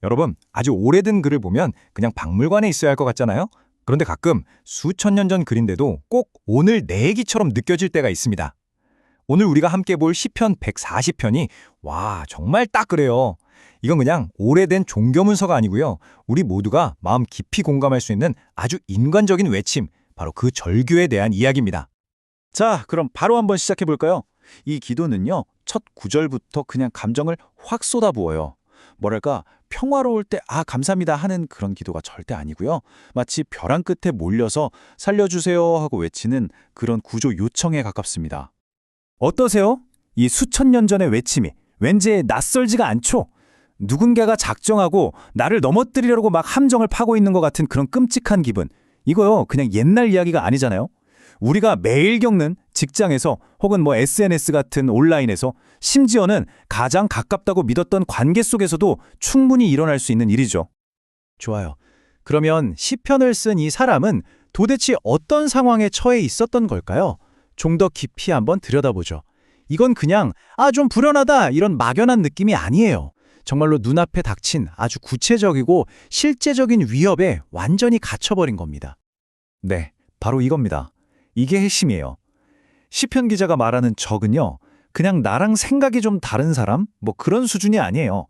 여러분, 아주 오래된 글을 보면 그냥 박물관에 있어야 할 것 같잖아요? 그런데 가끔 수천 년 전 글인데도 꼭 오늘 내 얘기처럼 느껴질 때가 있습니다. 오늘 우리가 함께 볼 시편 140편이 와, 정말 딱 그래요. 이건 그냥 오래된 종교 문서가 아니고요. 우리 모두가 마음 깊이 공감할 수 있는 아주 인간적인 외침, 바로 그 절규에 대한 이야기입니다. 자, 그럼 바로 한번 시작해 볼까요? 이 기도는요, 첫 구절부터 그냥 감정을 확 쏟아부어요. 뭐랄까, 평화로울 때, 감사합니다 하는 그런 기도가 절대 아니고요. 마치 벼랑 끝에 몰려서 살려주세요 하고 외치는 그런 구조 요청에 가깝습니다. 어떠세요? 이 수천 년 전의 외침이 왠지 낯설지가 않죠? 누군가가 작정하고 나를 넘어뜨리려고 막 함정을 파고 있는 것 같은 그런 끔찍한 기분. 이거요, 그냥 옛날 이야기가 아니잖아요. 우리가 매일 겪는 직장에서 혹은 SNS 같은 온라인에서 심지어는 가장 가깝다고 믿었던 관계 속에서도 충분히 일어날 수 있는 일이죠. 좋아요. 그러면 시편을 쓴 이 사람은 도대체 어떤 상황에 처해 있었던 걸까요? 좀 더 깊이 한번 들여다보죠. 이건 그냥 좀 불안하다 이런 막연한 느낌이 아니에요. 정말로 눈앞에 닥친 아주 구체적이고 실제적인 위협에 완전히 갇혀버린 겁니다. 네, 바로 이겁니다. 이게 핵심이에요. 시편 기자가 말하는 적은요, 그냥 나랑 생각이 좀 다른 사람? 그런 수준이 아니에요.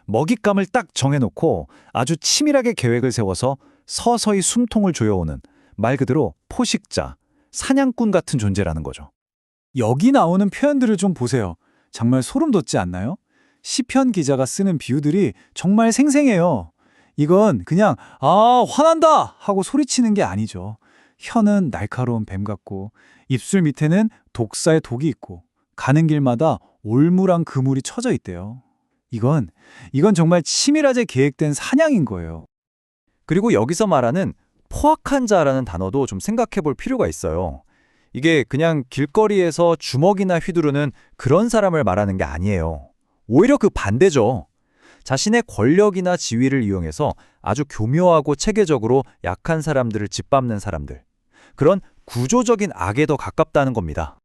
먹잇감을 딱 정해놓고 아주 치밀하게 계획을 세워서 서서히 숨통을 조여오는 말 그대로 포식자, 사냥꾼 같은 존재라는 거죠. 여기 나오는 표현들을 좀 보세요. 정말 소름 돋지 않나요? 시편 기자가 쓰는 비유들이 정말 생생해요. 이건 그냥 화난다 하고 소리치는 게 아니죠. 혀는 날카로운 뱀 같고 입술 밑에는 독사의 독이 있고 가는 길마다 올무랑 그물이 쳐져 있대요. 이건 정말 치밀하게 계획된 사냥인 거예요. 그리고 여기서 말하는 포악한 자라는 단어도 좀 생각해 볼 필요가 있어요. 이게 그냥 길거리에서 주먹이나 휘두르는 그런 사람을 말하는 게 아니에요. 오히려 그 반대죠. 자신의 권력이나 지위를 이용해서 아주 교묘하고 체계적으로 약한 사람들을 짓밟는 사람들. 그런 구조적인 악에 더 가깝다는 겁니다.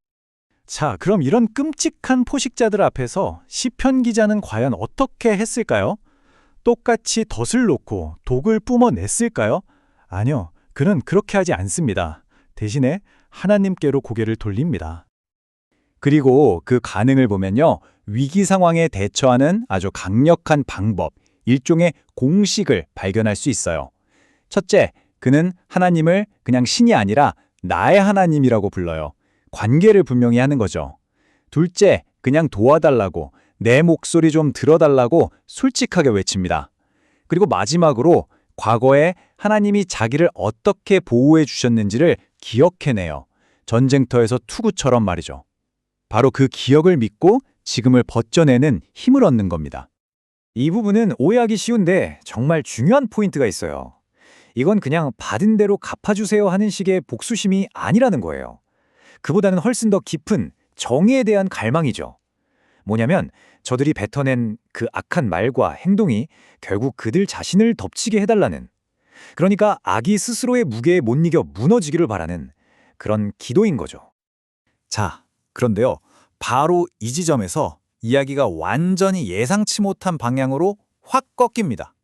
자, 그럼 이런 끔찍한 포식자들 앞에서 시편 기자는 과연 어떻게 했을까요? 똑같이 덫을 놓고 독을 뿜어냈을까요? 아니요, 그는 그렇게 하지 않습니다. 대신에 하나님께로 고개를 돌립니다. 그리고 그 반응을 보면요, 위기 상황에 대처하는 아주 강력한 방법, 일종의 공식을 발견할 수 있어요. 첫째, 그는 하나님을 그냥 신이 아니라 나의 하나님이라고 불러요. 관계를 분명히 하는 거죠. 둘째, 그냥 도와달라고, 내 목소리 좀 들어달라고 솔직하게 외칩니다. 그리고 마지막으로 과거에 하나님이 자기를 어떻게 보호해 주셨는지를 기억해내요. 전쟁터에서 투구처럼 말이죠. 바로 그 기억을 믿고 지금을 버텨내는 힘을 얻는 겁니다. 이 부분은 오해하기 쉬운데 정말 중요한 포인트가 있어요. 이건 그냥 받은 대로 갚아주세요 하는 식의 복수심이 아니라는 거예요. 그보다는 훨씬 더 깊은 정의에 대한 갈망이죠. 뭐냐면 저들이 뱉어낸 그 악한 말과 행동이 결국 그들 자신을 덮치게 해달라는, 그러니까 악이 스스로의 무게에 못 이겨 무너지기를 바라는 그런 기도인 거죠. 자, 그런데요, 바로 이 지점에서 이야기가 완전히 예상치 못한 방향으로 확 꺾입니다.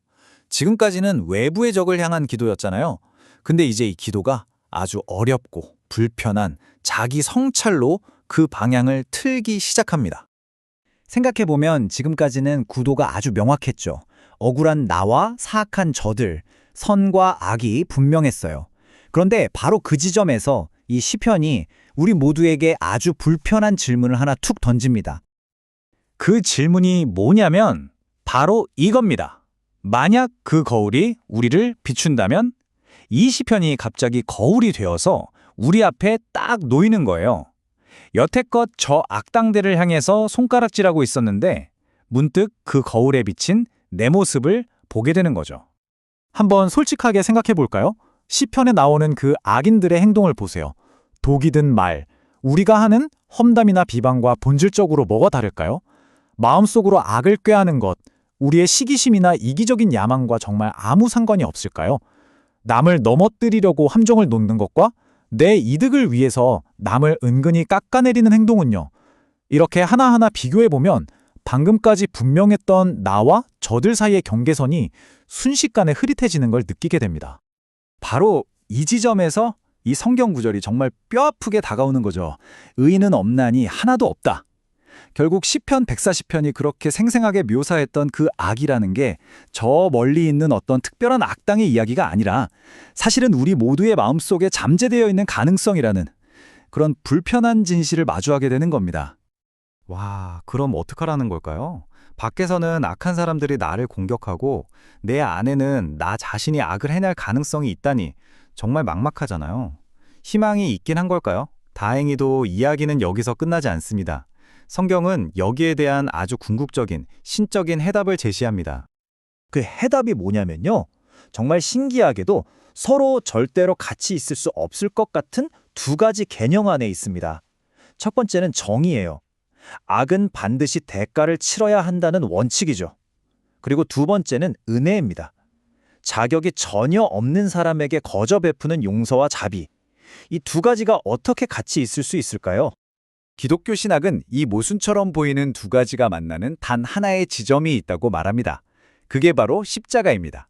지금까지는 외부의 적을 향한 기도였잖아요. 근데 이제 이 기도가 아주 어렵고 불편한 자기 성찰로 그 방향을 틀기 시작합니다. 생각해보면 지금까지는 구도가 아주 명확했죠. 억울한 나와 사악한 저들, 선과 악이 분명했어요. 그런데 바로 그 지점에서 이 시편이 우리 모두에게 아주 불편한 질문을 하나 툭 던집니다. 그 질문이 뭐냐면 바로 이겁니다. 만약 그 거울이 우리를 비춘다면? 이 시편이 갑자기 거울이 되어서 우리 앞에 딱 놓이는 거예요. 여태껏 저 악당들을 향해서 손가락질하고 있었는데 문득 그 거울에 비친 내 모습을 보게 되는 거죠. 한번 솔직하게 생각해 볼까요? 시편에 나오는 그 악인들의 행동을 보세요. 독이 든 말, 우리가 하는 험담이나 비방과 본질적으로 뭐가 다를까요? 마음속으로 악을 꾀하는 것, 우리의 시기심이나 이기적인 야망과 정말 아무 상관이 없을까요? 남을 넘어뜨리려고 함정을 놓는 것과 내 이득을 위해서 남을 은근히 깎아내리는 행동은요. 이렇게 하나하나 비교해보면 방금까지 분명했던 나와 저들 사이의 경계선이 순식간에 흐릿해지는 걸 느끼게 됩니다. 바로 이 지점에서 이 성경 구절이 정말 뼈아프게 다가오는 거죠. 의인은 없나니 하나도 없다. 결국 시편 140편이 그렇게 생생하게 묘사했던 그 악이라는 게 저 멀리 있는 어떤 특별한 악당의 이야기가 아니라 사실은 우리 모두의 마음속에 잠재되어 있는 가능성이라는 그런 불편한 진실을 마주하게 되는 겁니다. 와, 그럼 어떡하라는 걸까요? 밖에서는 악한 사람들이 나를 공격하고 내 안에는 나 자신이 악을 해낼 가능성이 있다니 정말 막막하잖아요. 희망이 있긴 한 걸까요? 다행히도 이야기는 여기서 끝나지 않습니다. 성경은 여기에 대한 아주 궁극적인 신적인 해답을 제시합니다. 그 해답이 뭐냐면요. 정말 신기하게도 서로 절대로 같이 있을 수 없을 것 같은 두 가지 개념 안에 있습니다. 첫 번째는 정의예요. 악은 반드시 대가를 치러야 한다는 원칙이죠. 그리고 두 번째는 은혜입니다. 자격이 전혀 없는 사람에게 거저 베푸는 용서와 자비. 이 두 가지가 어떻게 같이 있을 수 있을까요? 기독교 신학은 이 모순처럼 보이는 두 가지가 만나는 단 하나의 지점이 있다고 말합니다. 그게 바로 십자가입니다.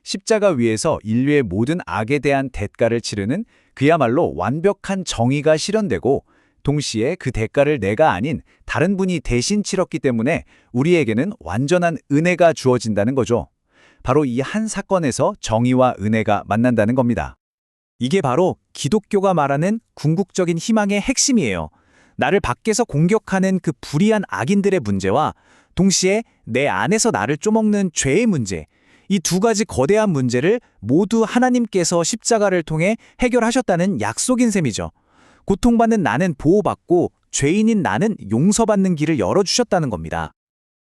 십자가 위에서 인류의 모든 악에 대한 대가를 치르는 그야말로 완벽한 정의가 실현되고 동시에 그 대가를 내가 아닌 다른 분이 대신 치렀기 때문에 우리에게는 완전한 은혜가 주어진다는 거죠. 바로 이 한 사건에서 정의와 은혜가 만난다는 겁니다. 이게 바로 기독교가 말하는 궁극적인 희망의 핵심이에요. 나를 밖에서 공격하는 그 불의한 악인들의 문제와 동시에 내 안에서 나를 쪼먹는 죄의 문제, 이 두 가지 거대한 문제를 모두 하나님께서 십자가를 통해 해결하셨다는 약속인 셈이죠. 고통받는 나는 보호받고 죄인인 나는 용서받는 길을 열어주셨다는 겁니다.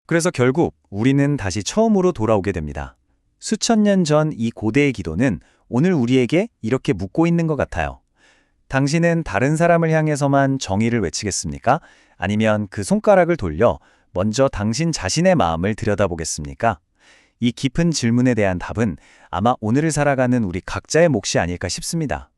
그래서 결국 우리는 다시 처음으로 돌아오게 됩니다. 수천 년 전 이 고대의 기도는 오늘 우리에게 이렇게 묻고 있는 것 같아요. 당신은 다른 사람을 향해서만 정의를 외치겠습니까? 아니면 그 손가락을 돌려 먼저 당신 자신의 마음을 들여다보겠습니까? 이 깊은 질문에 대한 답은 아마 오늘을 살아가는 우리 각자의 몫이 아닐까 싶습니다.